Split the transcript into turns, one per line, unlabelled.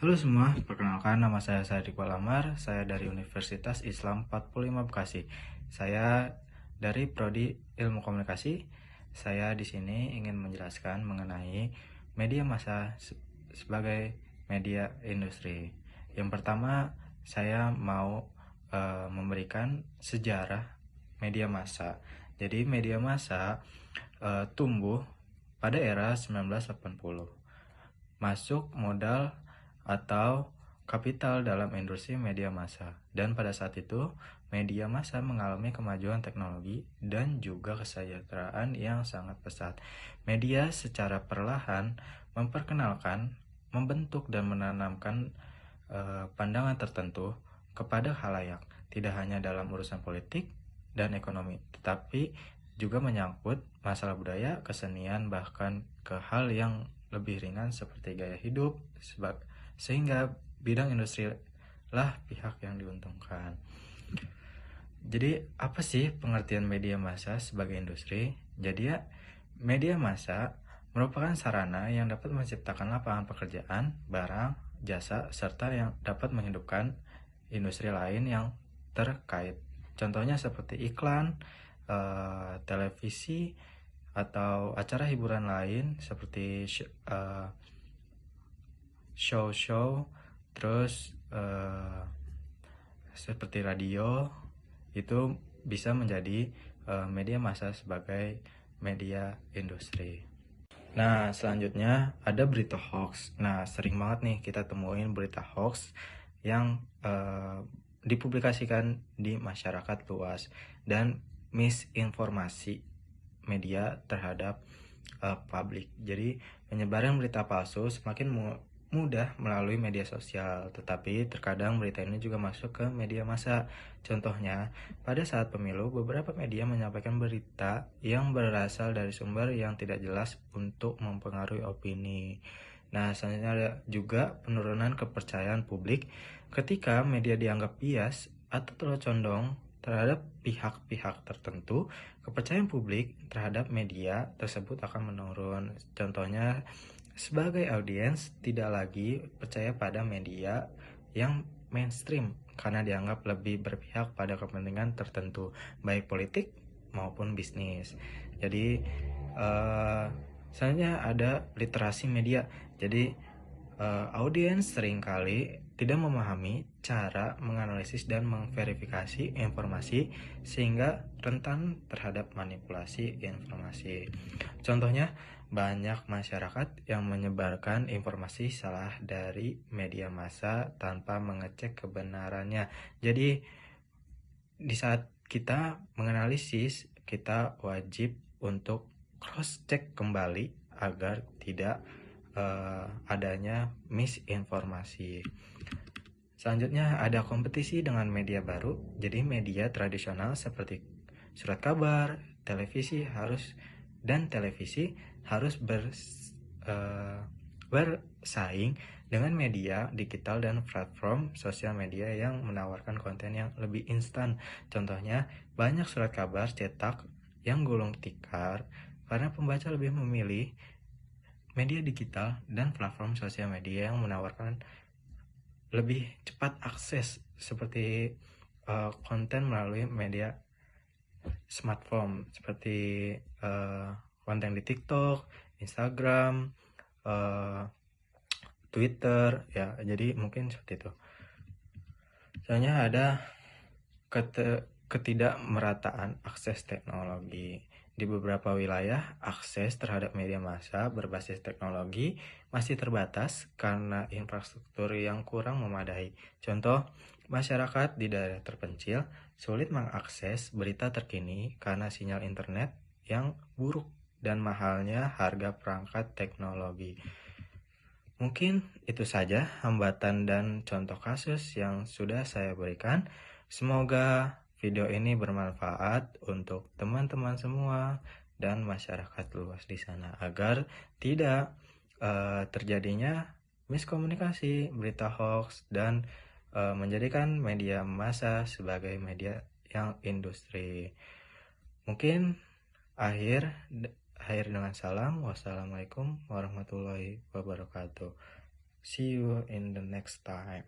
Halo semua, perkenalkan nama saya Said Iqbal Amar. Saya dari Universitas Islam 45 Bekasi. Saya dari Prodi Ilmu Komunikasi. Saya di sini ingin menjelaskan mengenai media massa sebagai media industri. Yang pertama, saya mau memberikan sejarah media massa. Jadi media massa tumbuh pada era 1980. Masuk modal atau kapital dalam industri media massa. Dan pada saat itu, media massa mengalami kemajuan teknologi dan juga kesejahteraan yang sangat pesat. Media secara perlahan memperkenalkan, membentuk dan menanamkan pandangan tertentu kepada khalayak, tidak hanya dalam urusan politik dan ekonomi, tetapi juga menyangkut masalah budaya, kesenian, bahkan ke hal yang lebih ringan seperti gaya hidup, sehingga bidang industri lah pihak yang diuntungkan. Jadi apa sih pengertian media massa sebagai industri? Jadi ya, media massa merupakan sarana yang dapat menciptakan lapangan pekerjaan, barang, jasa, serta yang dapat menghidupkan industri lain yang terkait. Contohnya seperti iklan, televisi, atau acara hiburan lain seperti show-show, terus seperti radio, itu bisa menjadi media massa sebagai media industri. Nah, selanjutnya ada berita hoax. Nah, sering banget nih kita temuin berita hoax yang dipublikasikan di masyarakat luas dan misinformasi media terhadap publik. Jadi, penyebaran berita palsu semakin mudah melalui media sosial, tetapi terkadang berita ini juga masuk ke media massa. Contohnya, pada saat pemilu, beberapa media menyampaikan berita yang berasal dari sumber yang tidak jelas untuk mempengaruhi opini. Nah, selanjutnya ada juga penurunan kepercayaan publik ketika media dianggap bias atau terlalu condong terhadap pihak-pihak tertentu. Kepercayaan publik terhadap media tersebut akan menurun. Contohnya, sebagai audiens tidak lagi percaya pada media yang mainstream karena dianggap lebih berpihak pada kepentingan tertentu, baik politik maupun bisnis. Jadi selanjutnya ada literasi media. Jadi audiens seringkali tidak memahami cara menganalisis dan memverifikasi informasi sehingga rentan terhadap manipulasi informasi. Contohnya, banyak masyarakat yang menyebarkan informasi salah dari media massa tanpa mengecek kebenarannya. Jadi, di saat kita menganalisis, kita wajib untuk cross-check kembali agar tidak adanya misinformasi. Selanjutnya ada kompetisi dengan media baru. Jadi media tradisional seperti surat kabar, televisi harus bersaing dengan media digital dan platform sosial media yang menawarkan konten yang lebih instan. Contohnya, banyak surat kabar cetak yang gulung tikar karena pembaca lebih memilih media digital dan platform sosial media yang menawarkan lebih cepat akses seperti konten melalui media smartphone seperti konten di TikTok, Instagram, Twitter, ya. Jadi mungkin seperti itu. Soalnya ada ketidakmerataan akses teknologi. Di beberapa wilayah, akses terhadap media massa berbasis teknologi masih terbatas karena infrastruktur yang kurang memadai. Contoh, masyarakat di daerah terpencil sulit mengakses berita terkini karena sinyal internet yang buruk dan mahalnya harga perangkat teknologi. Mungkin itu saja hambatan dan contoh kasus yang sudah saya berikan. Semoga video ini bermanfaat untuk teman-teman semua dan masyarakat luas di sana agar tidak terjadinya miskomunikasi, berita hoax, dan menjadikan media massa sebagai media yang industri. Mungkin akhir dengan salam. Wassalamualaikum warahmatullahi wabarakatuh. See you in the next time.